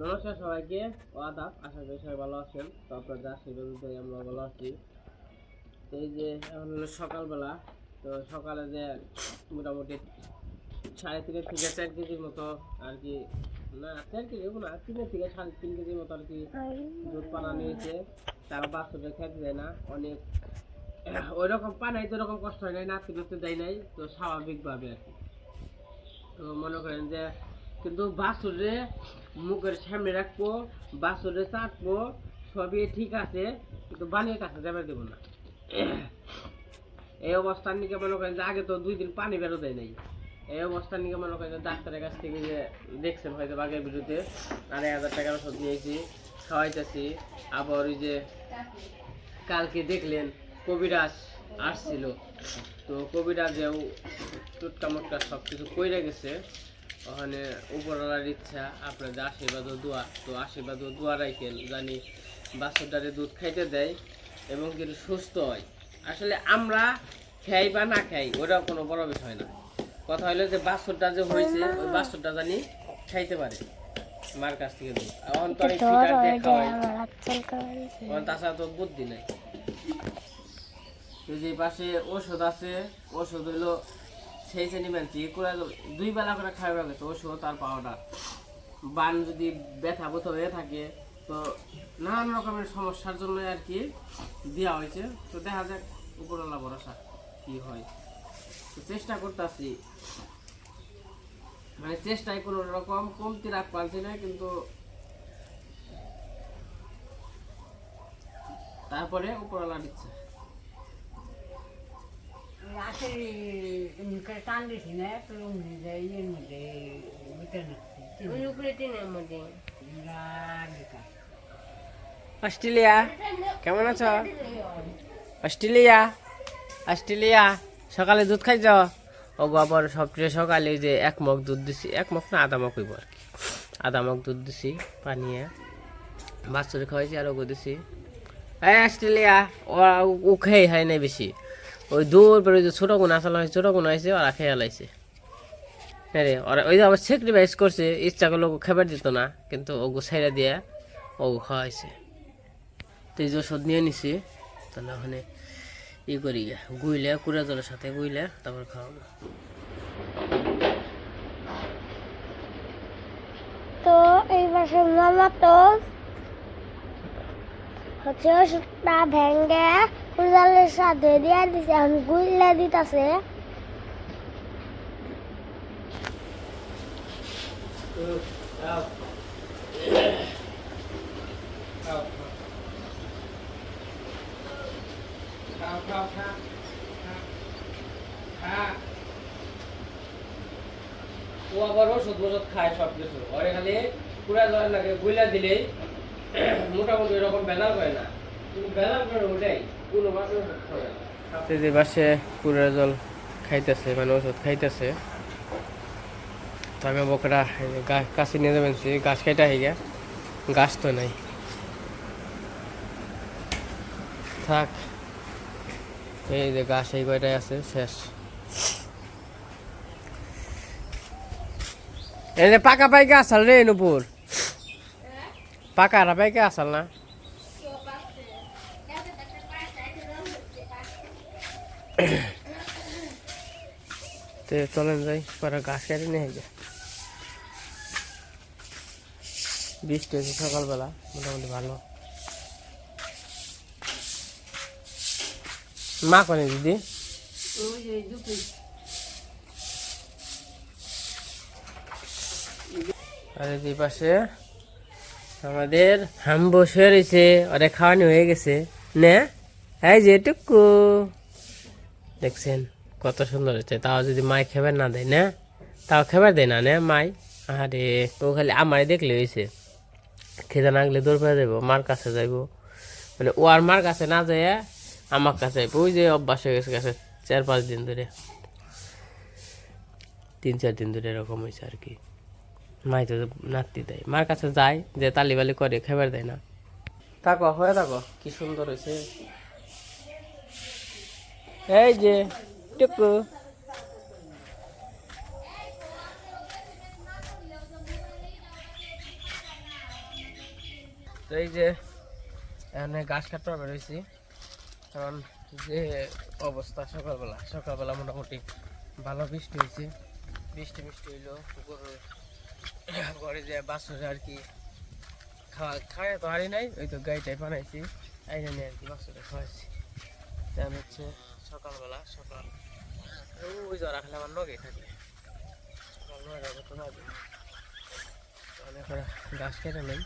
নমস্কার সবাইকে, আদাব। আশা করি সবাই ভালো আছেন। তো আপনাদের আশীর্বাদে আমরা ভালো আছি। তো এই যে এখন হলো সকালবেলা। তো সকালে যে মোটামুটি 3.5 থেকে 4 কেজির মতো আর কি, না 4 কেজি না, 3 থেকে 3.5 কেজির মতো আর কি দুধ পানা নিয়েছে। তারা বাচ্চাদের খেতে দেয় না, অনেক ওই রকম পানাই তো ওরকম কষ্ট হয় নাই, নাতি করতে দেয় নাই, তো স্বাভাবিকভাবে আর কি। তো মনে করেন যে কিন্তু বাছুরে মুখের সামনে রাখবো, বাছুরে চাটবো, সবই ঠিক আছে, কিন্তু বানিয়ে কাছে যাবে দেবো না। এই অবস্থার নিকে মনে করেন যে আগে তো 2 দিন পানি বেরো দেয় নাই। এই অবস্থার নিকে মনে করেন যে ডাক্তারের কাছ থেকে যে দেখছেন হয়তো আগের বিরুদ্ধে 2,500 টাকার ওষুধ নিয়েছি, খাওয়াইতেছি। আবার ওই যে কালকে দেখলেন কবিরাজ আসছিল, তো কবিরাজেও টুটকা মুটকা সব কিছু কইরা গেছে। ওখানে উপরওয়ালার ইচ্ছা, আপনাদের আশীর্বাদ ও দোয়া, তো আশীর্বাদ ও দোয়া রাখেন জানি বাচ্চাটারে দুধ খাইতে দেয় এবং কিন্তু সুস্থ হয়। আসলে আমরা খাই বা না খাই ওটা কোনো বড় বিষয় না, কথা হলো যে বাচ্চাটা যে হয়েছে ওই বাচ্চাটা জানি খাইতে পারে মার কাছ থেকে দুধ। এখন তো অনেক ফিটার দিয়ে খাওয়াই, তাছাড়া তো বুদ্ধি নাই। তো যে পাশে ওষুধ আছে, ওষুধ হইলো সেই শ্রেণী মানছি করে 2 বেলা করে খাওয়া গেছে ওষুধ আর পাউডার। বান যদি ব্যথা ব্যথা হয়ে থাকে তো নানান রকমের সমস্যার জন্য আর কি দেওয়া হয়েছে। তো দেখা যাক উপরওয়ালা ভরসা কি হয়। তো চেষ্টা করতেছি, মানে চেষ্টায় কোনো রকম কমতি রাখ পারছি না, কিন্তু তারপরে উপরওয়ালার ইচ্ছা। অস্ট্রেলিয়া কেমন আছো? অস্ট্রেলিয়া অস্ট্রেলিয়া সকালে দুধ খাইছ? ও আবার সবচেয়ে সকালে যে 1 মগ দুধ দিছি, 1 মগ না আধা মগ হইব আর কি, আধা মগ দুধ দিছি পানিয়ে বাচ্চারে খাওয়াইছি আর ওগো দিছি। এই অস্ট্রেলিয়া ও খেয়ে হয় নাই বেশি, ওই দূর পরে যে ছোটো গুণ আসলে ছোটো গুণ আছে ওরা খেয়ে লাইছে। হ্যাঁ রে, ওরা ওই যে আবার স্যাক্রিফাইস করছে, ইচ্ছা করলে ওকে খাবার দিত না, কিন্তু ওগো ছেড়ে দিয়ে ওগো খাওয়াইছে। তো এই যে ওষুধ নিয়ে নিছি, তাহলে ওখানে ই করি গুইলে কুড়া জলের সাথে গুইলে তারপর খাওয়াবো। তো এই মাসে মামা তো হচ্ছে ওষুধটা ভেঙে কুড়ালের সাথে দিয়ে দিছে, এখন গুইলে দিতেছে। ও আবার ওষুধ ওষুধ খায় সব কিছু, ওরে খালি পুরা জল লাগে গুইলা দিলেই মোটামুটি এরকম বেজাল করে না, কিন্তু বেজাল করে ওটাই কোনো মাসে ওষুধ খাবে না। যে বাসে পুরা জল খাইতেছে, মানে ওষুধ খাইতেছে। তো আমি বকরা কাছে নিয়ে যাবেন, গাছ খাইটা হয়ে গিয়া, গাছ তো নাই, থাক। এই যে গাছ এই কয়টাই আছে, শেষ। এই যে পাকা পাইকে আসাল রে নুপুর, পাকা পাইকে আসাল না। তো চলেন যাই, পরে গাছ কেটে নিয়ে যায়। বৃষ্টি হয়েছে সকালবেলা, মোটামুটি ভালো। মা কোনে দিদি? আর এই পাশে আমাদের হাম বসে রয়েছে, ওরে খাওয়ানো হয়ে গেছে না, এই যে টুকু দেখছেন কত সুন্দর হচ্ছে। তাও যদি মাই খাবার না দেয় না, তাও খাবার দেয় না না মাই। আরে ও খালি আমারে দেখলে হয়েছে, খেতে না গেলে দৌড় পেয়ে যাবো, মার কাছে যাইবো, মানে ও আর মার কাছে না যায় আমার কাছে যাইবো। ওই যে অভ্যাস হয়ে গেছে, কাছে 4-5 দিন ধরে, 3-4 দিন ধরে এরকম হয়েছে আর কি। মাই তো নাতি দেয়, মার কাছে যায় যে তালিবালি করে, খাবার দেয় না। থাকো হয়ে থাকো, কি সুন্দর হয়েছে। এই যে টুকু তো এই যে এখানে গাছ কাটতে বেরোইছি, কারণ যে অবস্থা সকালবেলা মোটামুটি ভালো বৃষ্টি হয়েছে, বৃষ্টি হইলো গরুর ঘরে যে বাছুরে আর কি খাওয়া তো হারি নাই, ওই তো গাইটাই বানাইছি আইনে নিয়ে আর কি বাছুরে খাওয়াইছি। তেমন হচ্ছে সকাল ওই জ্বর রাখলে আমার নগেই থাকে, সকাল 9টার মতো বাজে, অনেক গাছ কেটে নেই,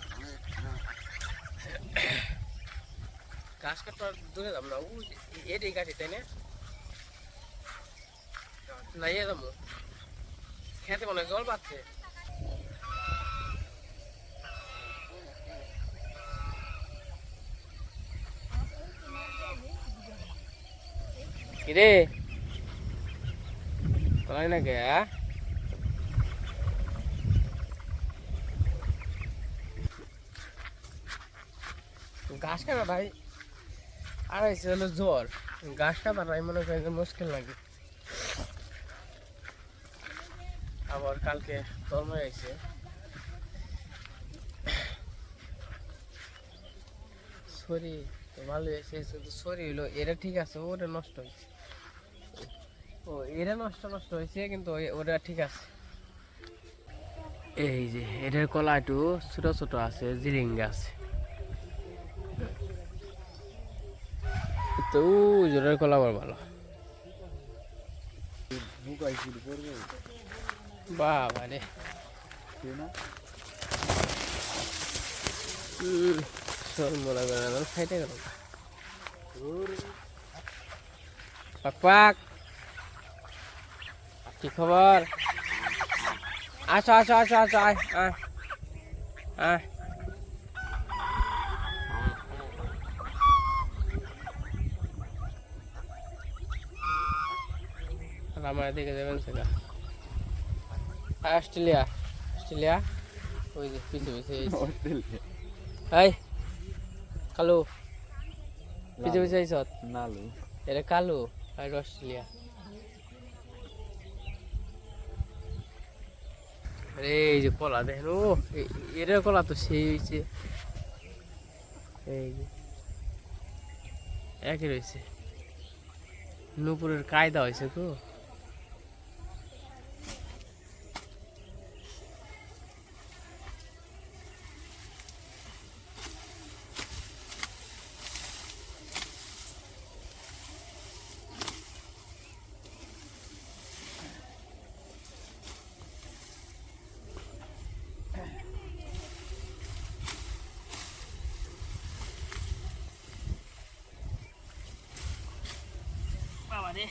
গাছ কাটতে দূরে যাবো না, এটাই গাড়ি তাই না ইয়ে যাবো খেতে মনে হয় জল পাচ্ছে। কিরে তোলাই না কে গাছ কাটা ভাই আর হয়েছে হলো জ্বর, গাছ কাটা ভাই মনে করেন মুশকিল লাগে। আবার কালকে তর্ম হয়েছে, শরীর তো ভালো হয়েছে, শুধু শরীর হলো এরা ঠিক আছে, ওটা নষ্ট হয়েছে, ও এরা নষ্ট হয়েছে, কিন্তু ওটা ঠিক আছে। এই যে এটার কলা একটু ছোট ছোট আছে, জিরিঙ্গা আছে, তো জোরের কলা আবার ভালো। বাবা রে মনে করেন খাইতে গেল পাক, কি খবর? আসো আয় আয়। আমার দিকে যাবেন সেটা অস্ট্রেলিয়া ওই যে পিছে এই কালো পিছে আইস নালু, এটা কালো আর অস্ট্রেলিয়া। আরে এই যে কলা দেখেন, ও এর কলা তো সেই হয়েছে, এই যে একই রয়েছে, নুপুরের কায়দা হয়েছে তো। বাবা রে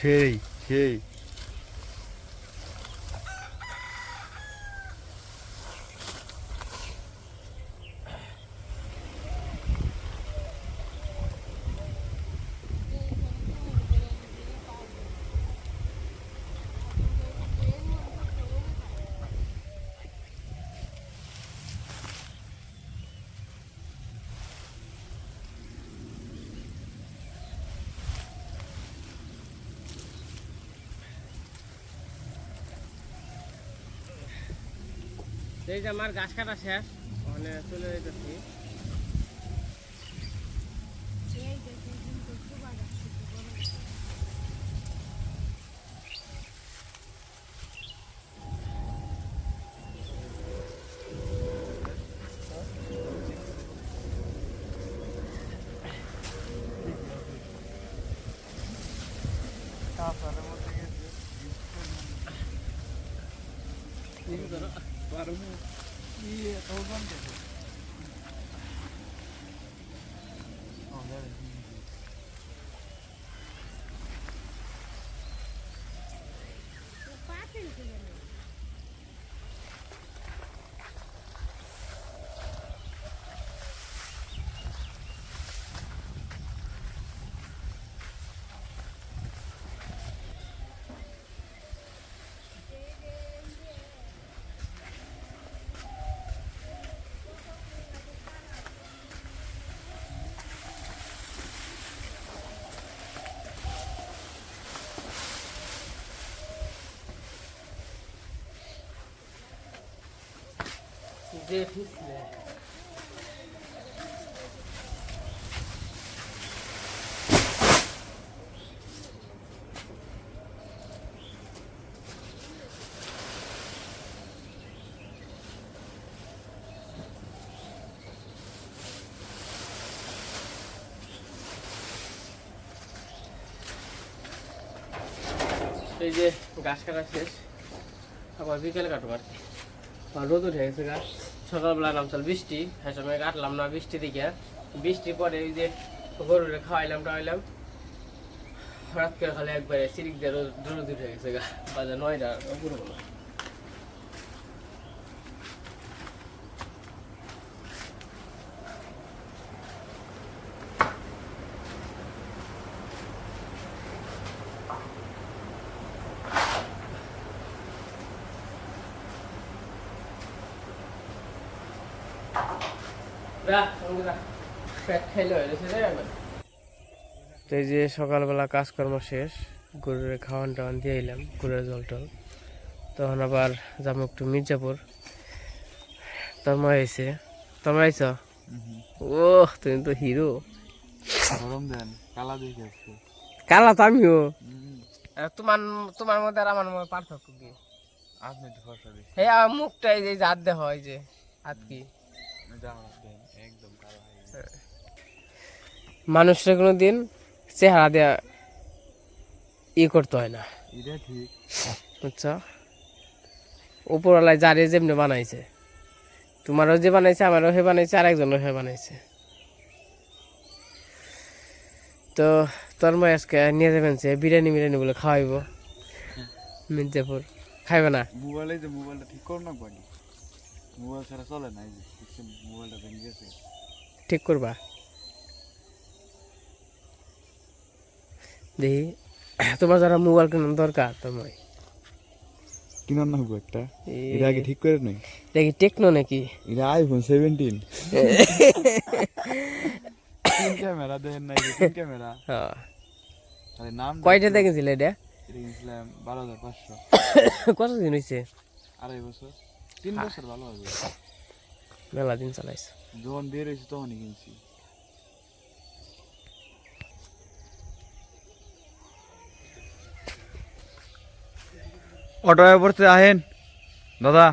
সেই এই যে আমার গাছ কাটা শেষ, ওখানে চলে যেতেছি। এই যে গাছ কাটা শেষ, আবার বিকেলে কাটবো আর কি। রোদ উঠে গেছে গাছ, সকালবেলা নামচাল বৃষ্টি, হ্যাঁ সময় কাটলাম না বৃষ্টি দিকে। বৃষ্টি পরে ওই যে গরুরে খাওয়াইলাম টাওয়াইলাম, রাত করে খালি একবারে সিরিক দিয়ে রোদ উঠে গেছে গা, বাজে 9টার উপরে বলো। তো এই যে সকালবেলা কাজকর্ম শেষ, গরুর খাওয়ান টাওয়ান দিয়ে এলাম, গরুর জল টল। তখন আবার যাবো একটু মির্জাপুর। তন্ময় আইছে, তন্ময় আইছ? ও তুমি তো হিরো। গরম দেন কালা দেখে আসছে। কালা তো আমিও। তোমার তোমার মধ্যে আর আমার মধ্যে পার্থক্য কি? আপনি তো ফর্সা দেখি। হ্যাঁ আমার মুখটা এই যে হাত দেওয়া হয় যে হাত কি একদম কালো হয়ে গেছে। মানুষের কোনোদিন চেহারা দেয়া করতে হয় না, এটা ঠিক। বুঝছো? উপরওয়ালায় যারে যেমনি বানাইছে, তোমারও যে বানাইছে আমারও হে বানাইছে, আর একজনও হে বানাইছে। তো তন্ময় আজকে নিয়ে যাবেন সে বিরিয়ানি বলে খাওয়াইব মির্জাপুর। খাইবে না? মোবাইলে যে মোবাইলটা ঠিক করো না বাকি, মোবাইল ছাড়া চলে না। এই যে মোবাইলটা ভেঙে গেছে, ঠিক করবা দেখি। তোমার যারা মোবাইল কেনার দরকার তন্ময়, কিনার না হবো একটা। এটা আগে ঠিক করে নই, দেখি টেকনো নাকি? এটা আইফোন 17। তিন ক্যামেরা দেখেন না, তিন ক্যামেরা। হ্যাঁ, আরে নাম কয়টা দেখেছিল এটা? এটা কিনছিলাম 12,500। কতদিন হয়েছে? 2.5 বছর, 3 বছর ভালো হবে। মেলা দিন চালাইছে। যখন বের হয়েছে তখনই কিনছি। অটোয় পড়তে আহেন দাদা।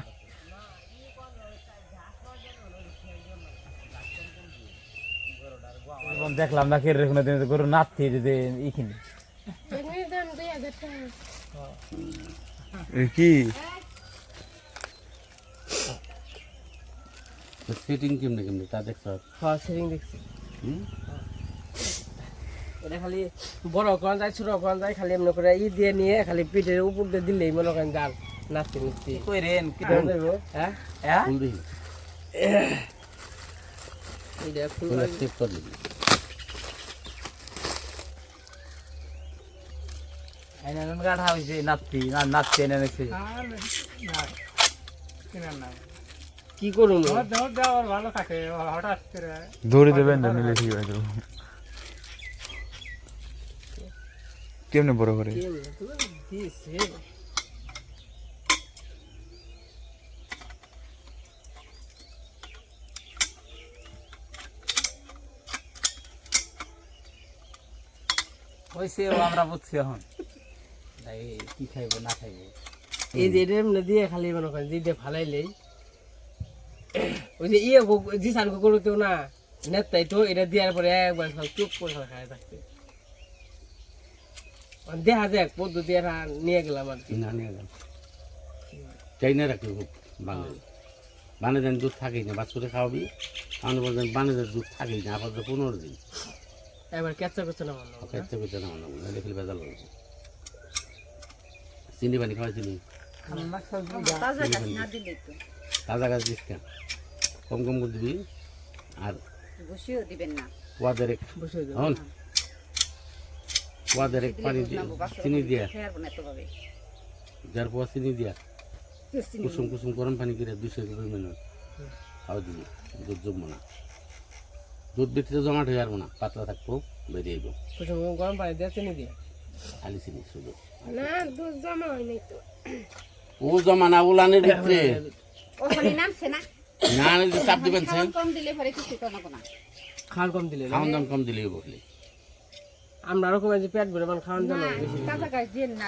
দেখলাম না কে রেখে দিন গরু নাচছে যে এইখানে কি সেটিং কেমনে কেমনে তা দেখছো? হ্যাঁ সেটিং দেখছি। এটা খালি বড় কোন যায় ছোট কোন যায়, খালি এমনি করে দিয়ে নিয়ে খালি পিঠের উপর দিয়ে দিলেই মনে করেন গান নাচতে নাচতে কইরেন কি দেবো। হ্যাঁ হ্যাঁ ফুল দিই, এটা ফুল স্টেপ করে দিবি। আইনা নন গাড়া হইছে নাচতি না নাচতে এনে নেছে কি করুন? দৌড়ে দেবেন না নিলে ঠিক হয়ে যাবে। কেমনে বড় করে হইছে আমরা বুঝছি এখন তাই কি খাইবো না খাইবো। এই যে এটা এমনি দিয়ে খালি মনে করেন দিয়ে ফালাইলেই ওই যে জি সান করতেও না নেতাই তো এটা দেওয়ার পরে একবার চুপ করে খায় থাকতে দেখা যাক পদ্ধতি নিয়ে গেলাম আর কি। না নিয়ে গেলাম চাই না রাখি বাংলাদেশ বাংলাদেশ দুধ থাকেই না, বাচ্চাদের খাওয়াবি আমাদের বলতেন বাংলাদেশ দুধ থাকেই না আপাতত 15 দিন। একবার ক্যাপচার করছে না মনে হয়। খেতে পেতে না মনে দেখলে বেজাল হয়েছে। চিনি পানি খাওয়াইছিলি তাজা গাছ দিস কেন? কম কম করে দিবি আর বসিও দিবেন না ওয়াদের বসে যাও। হন ওয়াদের পানি চিনি দিয়া খেয়ারবো না এতভাবে যার পর চিনি দিয়া কুসুম কুসুম গরম পানি করে 200 পরিমাণ খাওয়া দিবি। দুধ জমবো না, দুধ ভিতরে জমাট হয়ে যাবো না, পাতলা থাকবো বেরিয়ে আইব। কুসুম গরম পানি দিয়ে চিনি দিয়ে খালি চিনি শুধু না দুধ জমা হয় নাই তো। ও জমা না উলানের ভিতরে ওখানে নামছে না না না, যে চাপ দিবেন স্যার, খাওয়ান কম দিলে পরে কিছু করবো না। খাওয়ার কম দিলে না? খাওয়ান দাম কম দিলেই বললি আমরা আরো কমে যে পেট ভরে মানে খাওয়ান দাম না, বেশি কাঁচা গাছ দিয়ে না,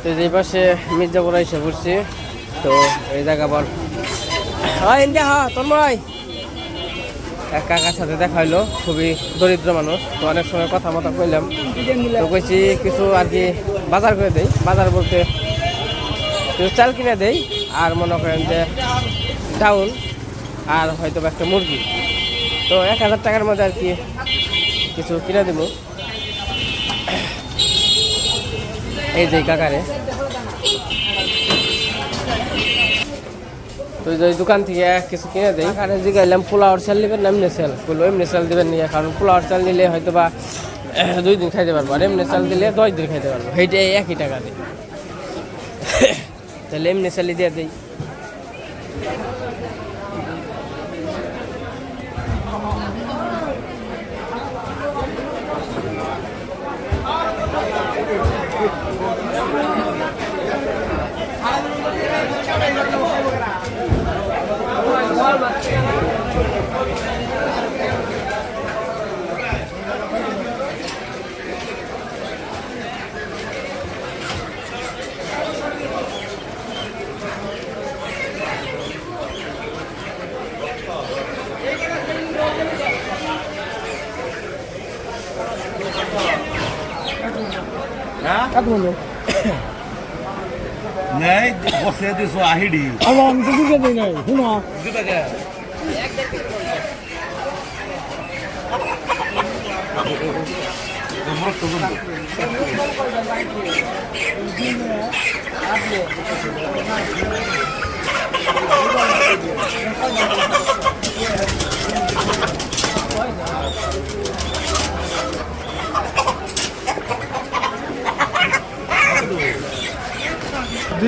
তো যে পাশে মির্জাপুরা এসে পড়ছি তো এই জায়গা বল ইন্ডিয়া হ্যাঁ তন্ময় এক কাকার সাথে দেখা হইলো, খুবই দরিদ্র মানুষ। তো অনেক সময় কথা মতো কইলাম, তো কইছি কিছু আর কি বাজার করে দেই। বাজার বলতে কিছু চাল কিনে দেই আর মনে করেন যে ডাউল আর হয়তো বা একটা মুরগি। তো 1000 টাকার মধ্যে আর কি কিছু কিনে দেবো। এই যে কাকারে তো এই দোকান থেকে কিছু কিনে দেয়। কারণ জিগাইলাম পোলাওয়ার চাল নেবেন না এমনি চাল, বললো এমনি চাল দেবেন নিয়ে, কারণ পোলাওয়ার চাল নিলে হয়তো বা 2 দিন খাইতে পারবো, আর এমনি চাল দিলে 10 দিন খাইতে পারবো। সেইটাই একই টাকা দিই, তাহলে এমনি চালই দিয়ে দিই। নাই বসে দিছো আহিডি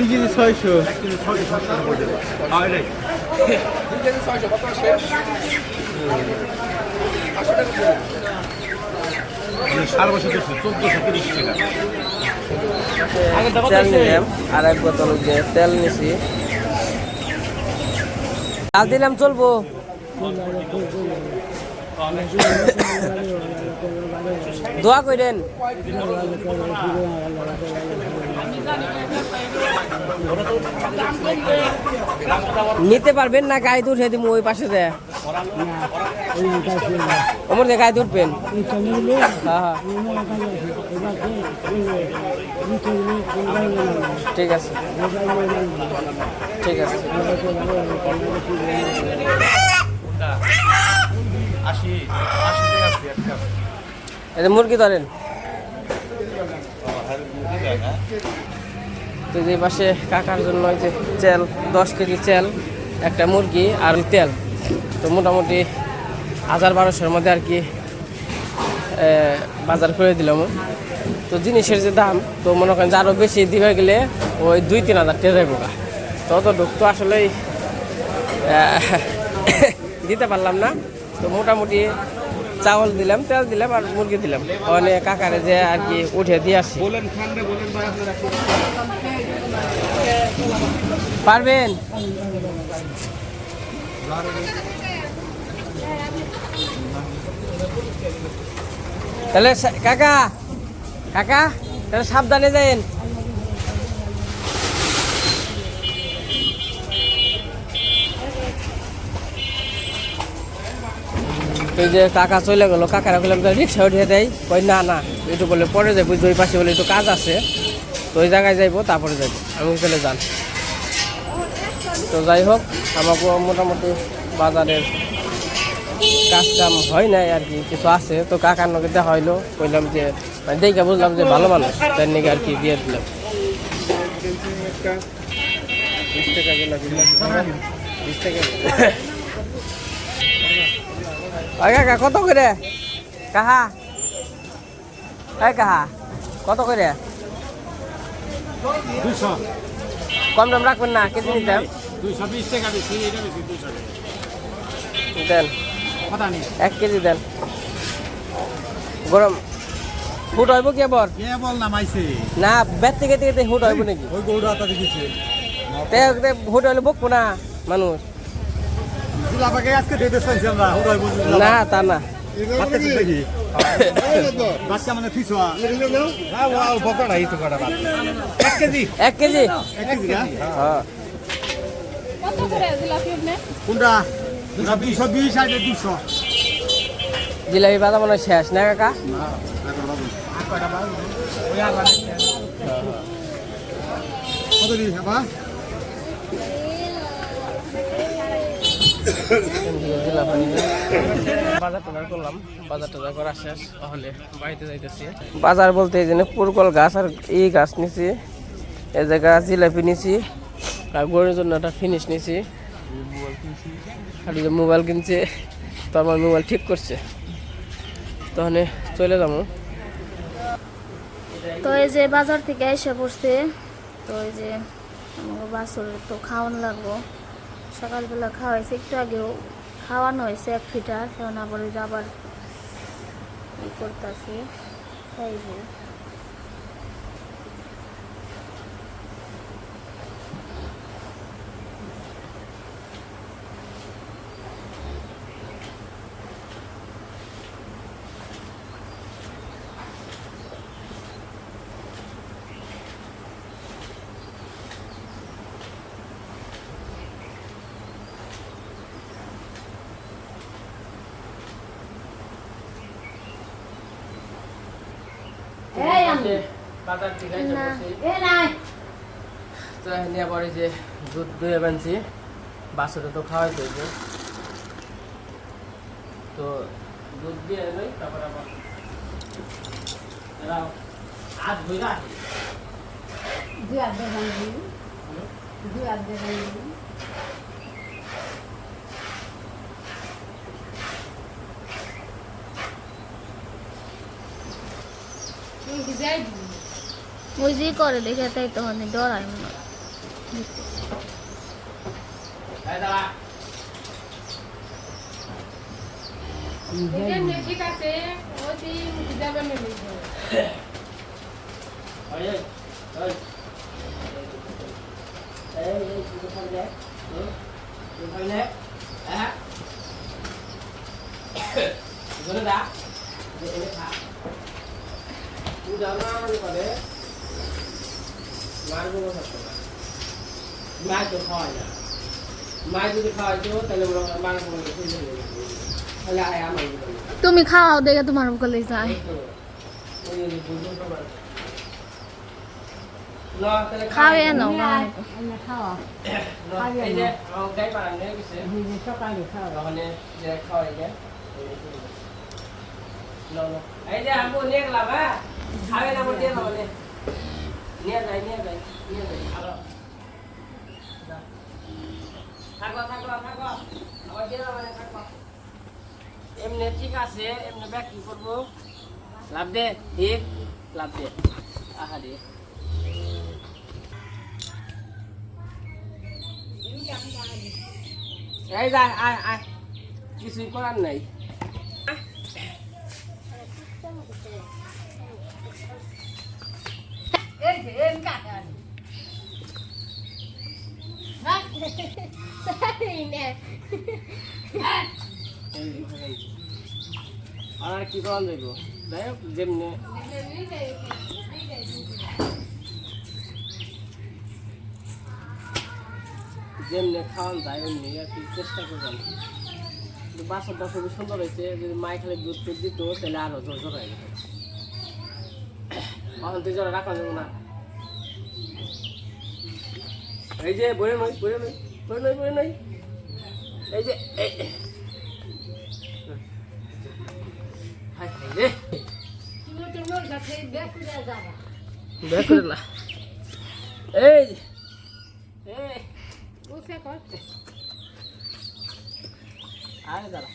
কেজি 600 তেল নিলাম আর 1 বোতল যে তেল নিছি। চাল দিলাম চলবো? দোয়া করেন। নিতে পারবেন না? গায়ে উঠে দিব ওই পাশে যায় ওমর দিয়ে গায়ে উঠবেন। হ্যাঁ ঠিক আছে ঠিক আছে। এটা মুরগি ধরেন। তো যে পাশে কাকার জন্য যে চাল 10 কেজি চাল, একটা মুরগি আর তেল, তো মোটামুটি 1000-1200-এর মধ্যে আর কি বাজার করে দিলাম। তো জিনিসের যে দাম, তো মনে করেন যে আরও বেশি দিবে গেলে ওই 2-3 হাজার টাকা যাইব। তো অত ঢুকতো আসলেই দিতে পারলাম না। তো মোটামুটি চাউল দিলাম, তেল দিলাম আর মুরগি দিলাম। অনেক কাকারে যে আর কি উঠে দিয়ে আসি। পারবেন? তাহলে কাকা কাকা তাহলে সাবধানে যাইন। এই যে কাকা চলে গেল, কাকারা বললাম রিক্সা উঠিয়ে দেয়, কই না না একটু বলে পরে যাবো, ওই পাশে বলে একটু কাজ আছে, তো ওই জায়গায় যাইবো তারপরে যাবো। আমি চলে যান। তো যাই হোক, আমাকে মোটামুটি বাজারের কাজ কাম হয় নাই আর কি, কিছু আছে। তো কাকার নকে দেখা হইলো, কইলাম যে মানে দেখে বুঝলাম যে ভালো মানুষ, তার নাকি আর কি দিয়ে দিলাম। 20 টাকা দিলাম 20 টাকা। কাকা কত করে? কাহা এই কাহা কত করে? 200 কম দাম রাখবেন না? কেজি নিতাম 220 টাকা বেশি, এটা বেশি 200 দেন। কথা নেই 1 কেজি দেন। গরম ফুট হইব কি আবার? কে বল নামাইছে না বেত থেকে থেকে ফুট হইব নাকি? ওই গৌড়া আতা দিছে হোটেলে বকবো না মানুষ জিলাপাকে আজকে দিতে চাইছি আমরা হুড়াই বুঝি না তা না দেখি বাচ্চা মানে ফিসওয়া হ্যাঁ ওয়াও বকড়া এই তো কটা বাদ 1 কেজি 1 কেজি 1 কেজি না হ্যাঁ কত করে জিলাপি আপনি? কোনটা 220 আর 200 জিলাপি বাদা মনে হয় শেষ না কাকা কত দিন বাবা বাজার বলতে এই জন্য পুরকল গাছ আর এই গাছ নিছি এই জায়গা জিলাপি নিছি আর গরুর জন্য একটা ফিনিশ নিছি আর যে মোবাইল কিনছে তো আমার মোবাইল ঠিক করছে তখন চলে যাবো তো এই যে বাজার থেকে এসে পড়ছে তো এই যে আমাকে বাছুর তো খাওয়ানো লাগবো সকালবেলা খাওয়াইছে একটু আগেও খাওয়ানো হয়েছে 1 লিটার এখন আবার ওই যে আবার ই করতেছি এই যে বাজার থেকে না তো নিয়ে পরে যে দুধ দুয়ে বানছি বাছুরে তো খাওয়াই দেবে তো দুধ দিয়ে নই তারপর আবার আজ বইরা দুই আর দেখান দিই। দুই আর দেখান দিই। তুই কি যাই দিবি? ওই যে করে দেখে তাই তো মানে ডরায় মনে হয়। ঠিক আছে ওই যাবেন না তুমি খাওয়াও দেখে তোমার বলে যায় খাওয়াই নাও খাওয়া সকালে খাওয়া এই যে আমু নিয়ে গেলাম হ্যাঁ খাবে না বলে দিয়ে দাও নিয়ে যাই ভালো থাকো আবার দিয়ে দাও থাকো এমনি ঠিক আছে এমনি ব্যাগ কি করবো লাভ দে ঠিক লাভ দে আহারে এই যা আয় কিছুই করার নাই এই যে এন কাকা আর কি করান যাইব যাই হোক যেমনি যেমনি খাওয়ান যায় অমনি আর কি চেষ্টা করলাম কিন্তু বাচ্চাটা খুবই সুন্দর হয়েছে যদি মায় খালি দুধ টুধ দিত তাহলে আরো জোর জোর হয়ে যেত এখন তুই জোর রাখা যাবো না এই যে বইরে নই এই যে হাই হাই রে ব্যাক করে না এই আরে দাঁড়া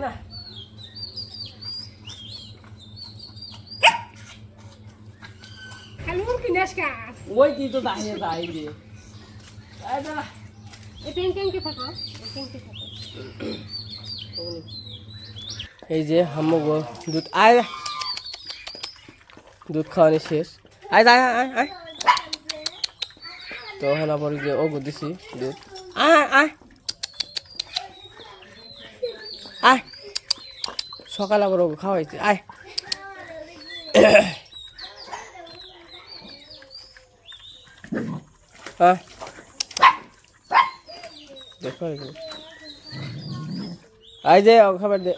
না ওই তুই তো দাঁড়িয়ে রে আরে দাঁড়া এই যে হাম্মগো দুধ খাওয়ানো শেষ আয় আয় আয় আয় তো এখন আবার ওই যে ওগো দিছি দুধ আয় আয় আয় সকালে আবার ওগো খাওয়াইছি আয় আয় দেখো আই যে খাবার দে